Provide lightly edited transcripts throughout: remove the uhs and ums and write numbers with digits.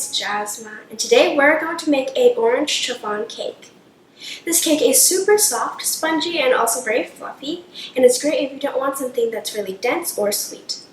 it's Jasmine, and today we're going to make an orange chiffon cake. This cake is super soft, spongy, and also very fluffy, and it's great if you don't want something that's really dense or sweet.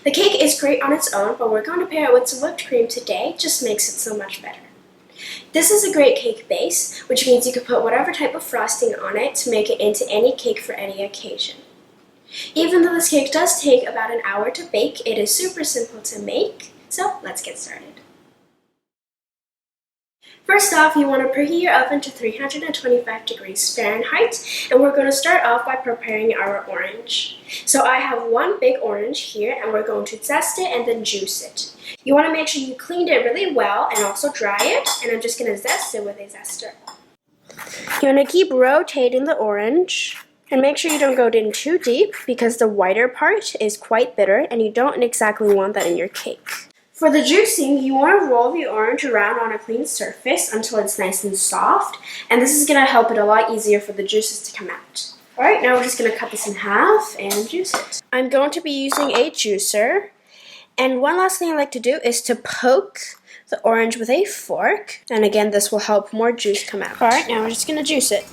The cake is great on its own, but we're going to pair it with some whipped cream today, just makes it so much better. This is a great cake base, which means you can put whatever type of frosting on it to make it into any cake for any occasion. Even though this cake does take about an hour to bake, it is super simple to make, so let's get started. First off, you want to preheat your oven to 325 degrees Fahrenheit, and we're going to start off by preparing our orange. So I have one big orange here, and we're going to zest it and then juice it. You want to make sure you cleaned it really well and also dry it, and I'm just going to zest it with a zester. You want to keep rotating the orange, and make sure you don't go in too deep because the whiter part is quite bitter, and you don't exactly want that in your cake. For the juicing, you want to roll the orange around on a clean surface until it's nice and soft, and this is going to help it a lot easier for the juices to come out. Alright, now we're just going to cut this in half and juice it. I'm going to be using a juicer, and one last thing I like to do is to poke the orange with a fork, and again this will help more juice come out. Alright, now we're just going to juice it.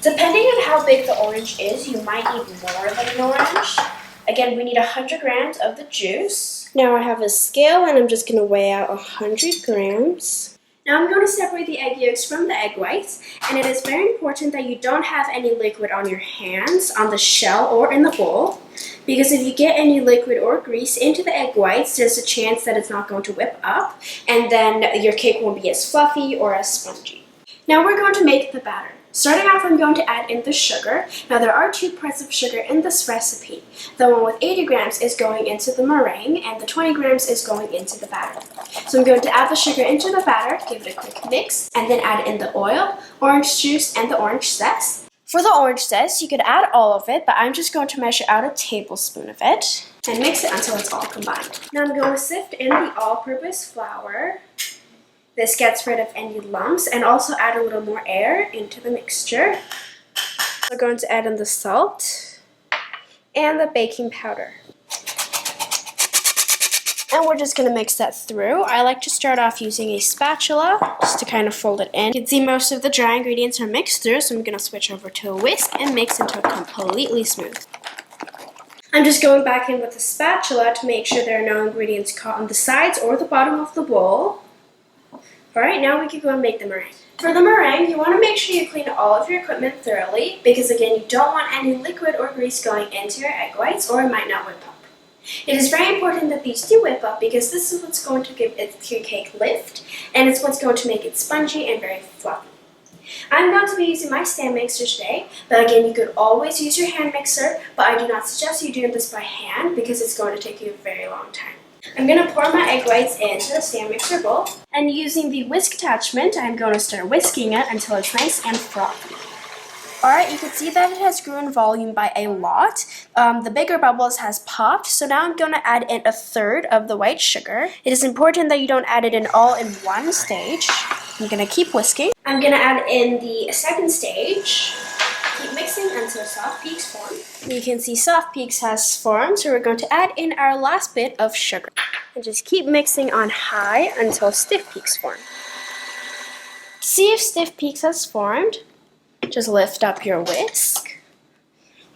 Depending on how big the orange is, you might need more than an orange. Again, we need 100 grams of the juice. Now I have a scale and I'm just going to weigh out 100 grams. Now I'm going to separate the egg yolks from the egg whites, and it is very important that you don't have any liquid on your hands, on the shell, or in the bowl, because if you get any liquid or grease into the egg whites, there's a chance that it's not going to whip up, and then your cake won't be as fluffy or as spongy. Now we're going to make the batter. Starting off, I'm going to add in the sugar. Now there are 2 parts of sugar in this recipe. The one with 80 grams is going into the meringue, and the 20 grams is going into the batter. So I'm going to add the sugar into the batter, give it a quick mix, and then add in the oil, orange juice, and the orange zest. For the orange zest, you could add all of it, but I'm just going to measure out a tablespoon of it and mix it until it's all combined. Now I'm going to sift in the all-purpose flour. This gets rid of any lumps and also add a little more air into the mixture. We're going to add in the salt and the baking powder. And we're just going to mix that through. I like to start off using a spatula just to kind of fold it in. You can see most of the dry ingredients are mixed through, so I'm going to switch over to a whisk and mix until completely smooth. I'm just going back in with a spatula to make sure there are no ingredients caught on the sides or the bottom of the bowl. Alright, now we can go and make the meringue. For the meringue, you want to make sure you clean all of your equipment thoroughly, because again, you don't want any liquid or grease going into your egg whites or it might not whip up. It is very important that these do whip up because this is what's going to give your cake lift, and it's what's going to make it spongy and very fluffy. I'm going to be using my stand mixer today, but again, you could always use your hand mixer, but I do not suggest you doing this by hand because it's going to take you a very long time. I'm going to pour my egg whites into the stand mixer bowl, and using the whisk attachment, I'm going to start whisking it until it's nice and frothy. Alright, you can see that it has grown volume by a lot. The bigger bubbles has popped, so now I'm going to add in 1/3 of the white sugar. It is important that you don't add it in all in one stage. I'm going to keep whisking. I'm going to add in the second stage. Keep mixing until soft peaks form. You can see soft peaks has formed, so we're going to add in our last bit of sugar. And just keep mixing on high until stiff peaks form. See if stiff peaks has formed. Just lift up your whisk.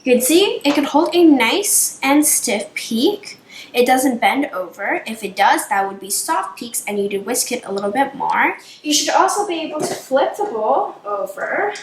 You can see it can hold a nice and stiff peak. It doesn't bend over. If it does, that would be soft peaks and you need to whisk it a little bit more. You should also be able to flip the bowl over,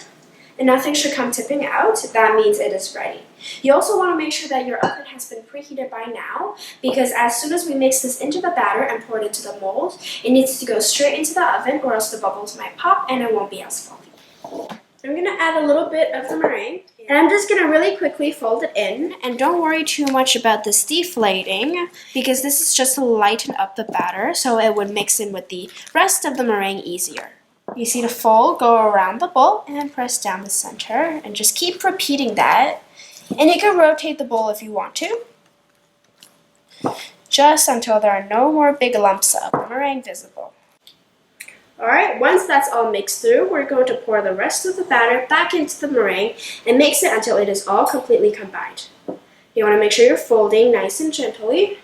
and nothing should come tipping out. That means it is ready. You also want to make sure that your oven has been preheated by now, because as soon as we mix this into the batter and pour it into the mold, it needs to go straight into the oven or else the bubbles might pop and it won't be as fluffy. I'm going to add a little bit of the meringue, and I'm just going to really quickly fold it in, and don't worry too much about this deflating because this is just to lighten up the batter so it would mix in with the rest of the meringue easier. You see the fold go around the bowl and press down the center, and just keep repeating that. And you can rotate the bowl if you want to, just until there are no more big lumps of meringue visible. Alright, once that's all mixed through, we're going to pour the rest of the batter back into the meringue and mix it until it is all completely combined. You want to make sure you're folding nice and gently.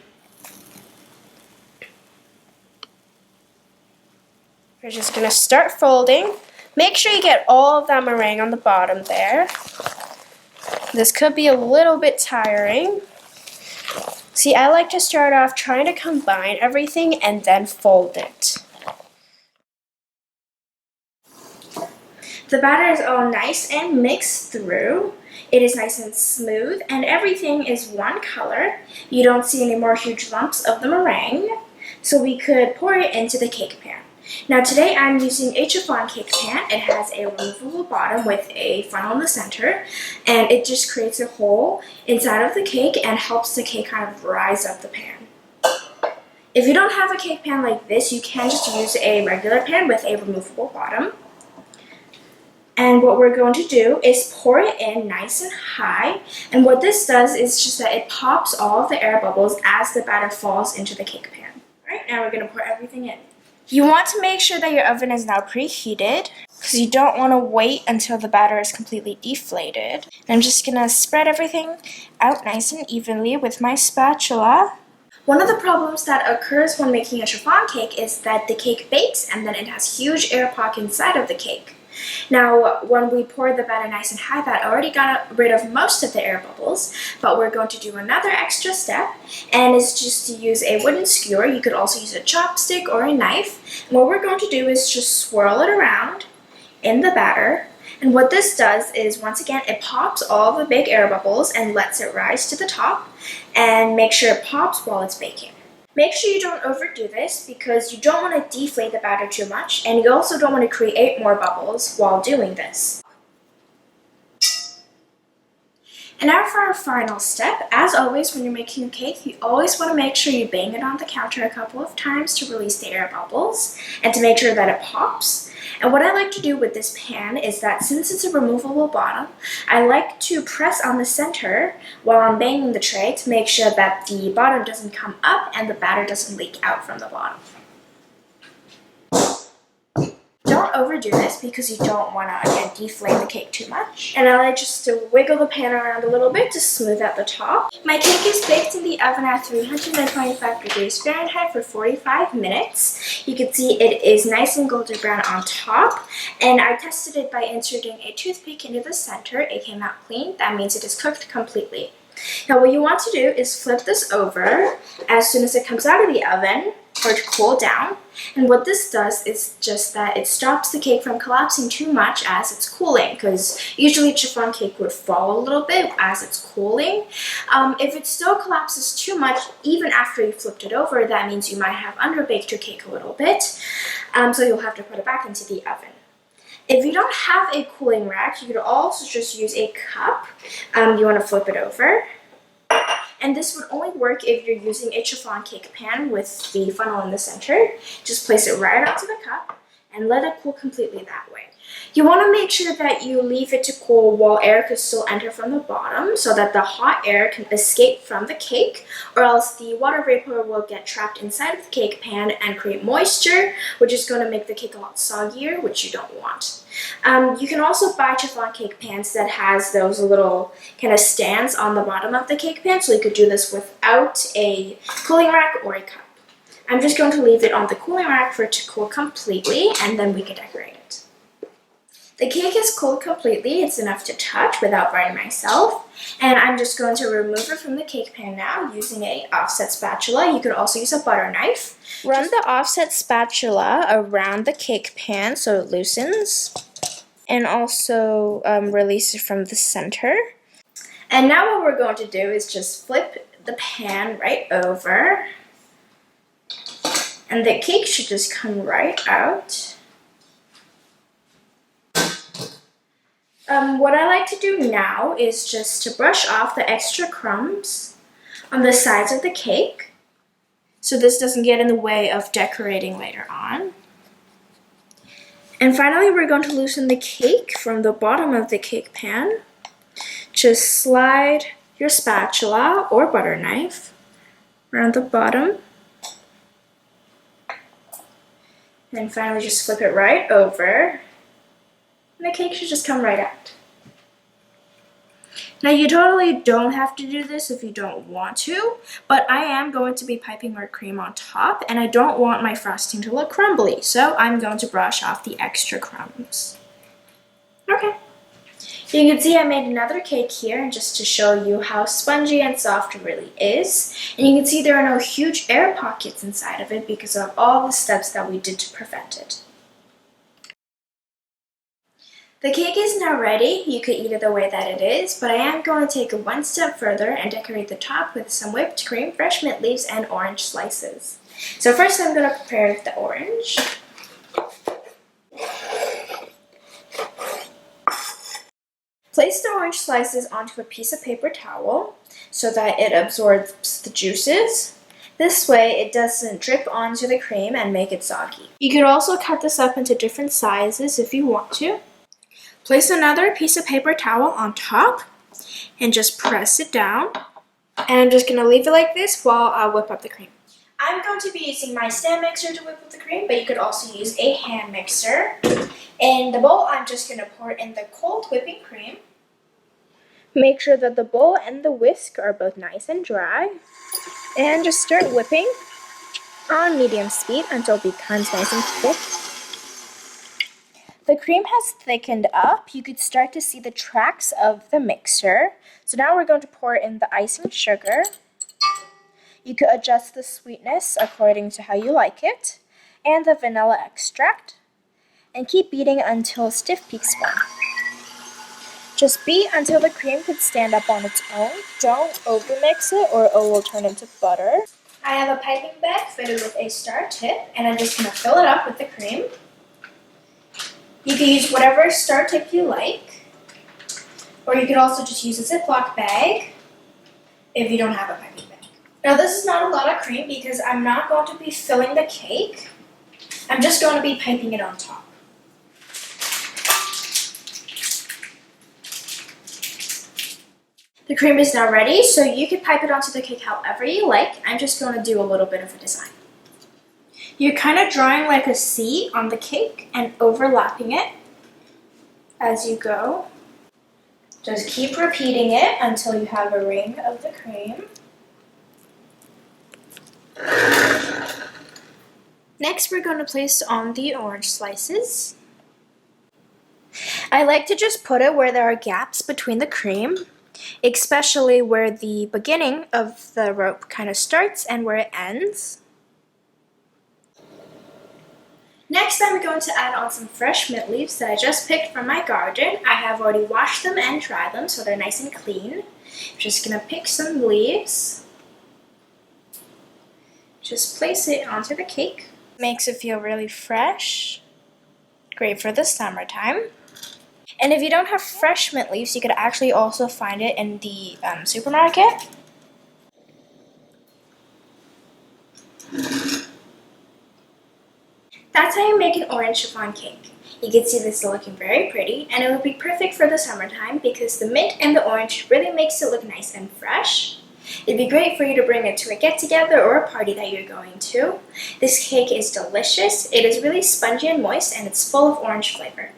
We're just going to start folding. Make sure you get all of that meringue on the bottom there. This could be a little bit tiring. See, I like to start off trying to combine everything and then fold it. The batter is all nice and mixed through. It is nice and smooth, and everything is one color. You don't see any more huge lumps of the meringue, so we could pour it into the cake pan. Now today I'm using a chiffon cake pan. It has a removable bottom with a funnel in the center, and it just creates a hole inside of the cake and helps the cake kind of rise up the pan. If you don't have a cake pan like this, you can just use a regular pan with a removable bottom. And what we're going to do is pour it in nice and high, and what this does is just that it pops all of the air bubbles as the batter falls into the cake pan. Alright, now we're going to pour everything in. You want to make sure that your oven is now preheated, because you don't want to wait until the batter is completely deflated. I'm just going to spread everything out nice and evenly with my spatula. One of the problems that occurs when making a chiffon cake is that the cake bakes and then it has huge air pockets inside of the cake. Now, when we pour the batter nice and high, that already got rid of most of the air bubbles, but we're going to do another extra step, and it's just to use a wooden skewer. You could also use a chopstick or a knife. And what we're going to do is just swirl it around in the batter, and what this does is, once again, it pops all the big air bubbles and lets it rise to the top, and make sure it pops while it's baking. Make sure you don't overdo this because you don't want to deflate the batter too much, and you also don't want to create more bubbles while doing this. And now for our final step. As always, when you're making a cake, you always want to make sure you bang it on the counter a couple of times to release the air bubbles and to make sure that it pops. And what I like to do with this pan is that since it's a removable bottom, I like to press on the center while I'm banging the tray to make sure that the bottom doesn't come up and the batter doesn't leak out from the bottom. Don't overdo this because you don't want to, again, deflate the cake too much. And I like just to wiggle the pan around a little bit to smooth out the top. My cake is baked in the oven at 325 degrees Fahrenheit for 45 minutes. You can see it is nice and golden brown on top. And I tested it by inserting a toothpick into the center. It came out clean. That means it is cooked completely. Now what you want to do is flip this over as soon as it comes out of the oven for it to cool down. And what this does is just that it stops the cake from collapsing too much as it's cooling, because usually chiffon cake would fall a little bit as it's cooling. If it still collapses too much even after you flipped it over, that means you might have underbaked your cake a little bit, so you'll have to put it back into the oven. If you don't have a cooling rack, you could also just use a cup. You want to flip it over. And this would only work if you're using a chiffon cake pan with the funnel in the center. Just place it right onto the cup and let it cool completely that way. You want to make sure that you leave it to cool while air could still enter from the bottom so that the hot air can escape from the cake, or else the water vapor will get trapped inside of the cake pan and create moisture, which is going to make the cake a lot soggier, which you don't want. You can also buy chiffon cake pans that has those little kind of stands on the bottom of the cake pan, so you could do this without a cooling rack or a cup. I'm just going to leave it on the cooling rack for it to cool completely, and then we can decorate it. The cake is cooled completely. It's enough to touch without burning myself. And I'm just going to remove it from the cake pan now using an offset spatula. You could also use a butter knife. Run the offset spatula around the cake pan so it loosens. And also release it from the center. And now what we're going to do is just flip the pan right over. And the cake should just come right out. What I like to do now is just to brush off the extra crumbs on the sides of the cake, so this doesn't get in the way of decorating later on. And finally, we're going to loosen the cake from the bottom of the cake pan. Just slide your spatula or butter knife around the bottom. And finally, just flip it right over. And the cake should just come right out. Now you totally don't have to do this if you don't want to, but I am going to be piping our cream on top and I don't want my frosting to look crumbly, so I'm going to brush off the extra crumbs. Okay. You can see I made another cake here just to show you how spongy and soft it really is. And you can see there are no huge air pockets inside of it because of all the steps that we did to prevent it. The cake is now ready. You could eat it the way that it is, but I am going to take it one step further and decorate the top with some whipped cream, fresh mint leaves, and orange slices. So first I'm going to prepare the orange. Place the orange slices onto a piece of paper towel so that it absorbs the juices. This way it doesn't drip onto the cream and make it soggy. You could also cut this up into different sizes if you want to. Place another piece of paper towel on top and just press it down. And I'm just going to leave it like this while I whip up the cream. I'm going to be using my stand mixer to whip up the cream, but you could also use a hand mixer. In the bowl, I'm just going to pour in the cold whipping cream. Make sure that the bowl and the whisk are both nice and dry. And just start whipping on medium speed until it becomes nice and thick. The cream has thickened up. You could start to see the tracks of the mixer. So now we're going to pour in the icing sugar. You could adjust the sweetness according to how you like it. And the vanilla extract. And keep beating until stiff peaks form. Just beat until the cream could stand up on its own. Don't overmix it or it will turn into butter. I have a piping bag fitted with a star tip and I'm just going to fill it up with the cream. You can use whatever star tip you like, or you could also just use a Ziploc bag if you don't have a piping bag. Now this is not a lot of cream because I'm not going to be filling the cake. I'm just going to be piping it on top. The cream is now ready, so you can pipe it onto the cake however you like. I'm just going to do a little bit of a design. You're kind of drawing like a C on the cake and overlapping it as you go. Just keep repeating it until you have a ring of the cream. Next, we're going to place on the orange slices. I like to just put it where there are gaps between the cream, especially where the beginning of the rope kind of starts and where it ends. Next, I'm going to add on some fresh mint leaves that I just picked from my garden. I have already washed them and dried them so they're nice and clean. I'm just going to pick some leaves. Just place it onto the cake. Makes it feel really fresh. Great for the summertime. And if you don't have fresh mint leaves, you could actually also find it in the supermarket. That's how you make an orange chiffon cake. You can see this is looking very pretty, and it would be perfect for the summertime because the mint and the orange really makes it look nice and fresh. It'd be great for you to bring it to a get-together or a party that you're going to. This cake is delicious. It is really spongy and moist, and it's full of orange flavor.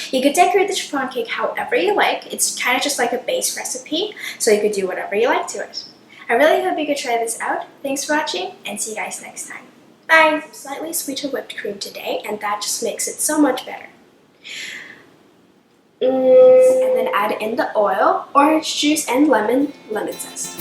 You could decorate the chiffon cake however you like. It's kind of just like a base recipe, so you could do whatever you like to it. I really hope you could try this out. Thanks for watching, and see you guys next time. Bye! Slightly sweeter whipped cream today, and that just makes it so much better. And then add in the oil, orange juice, and lemon zest.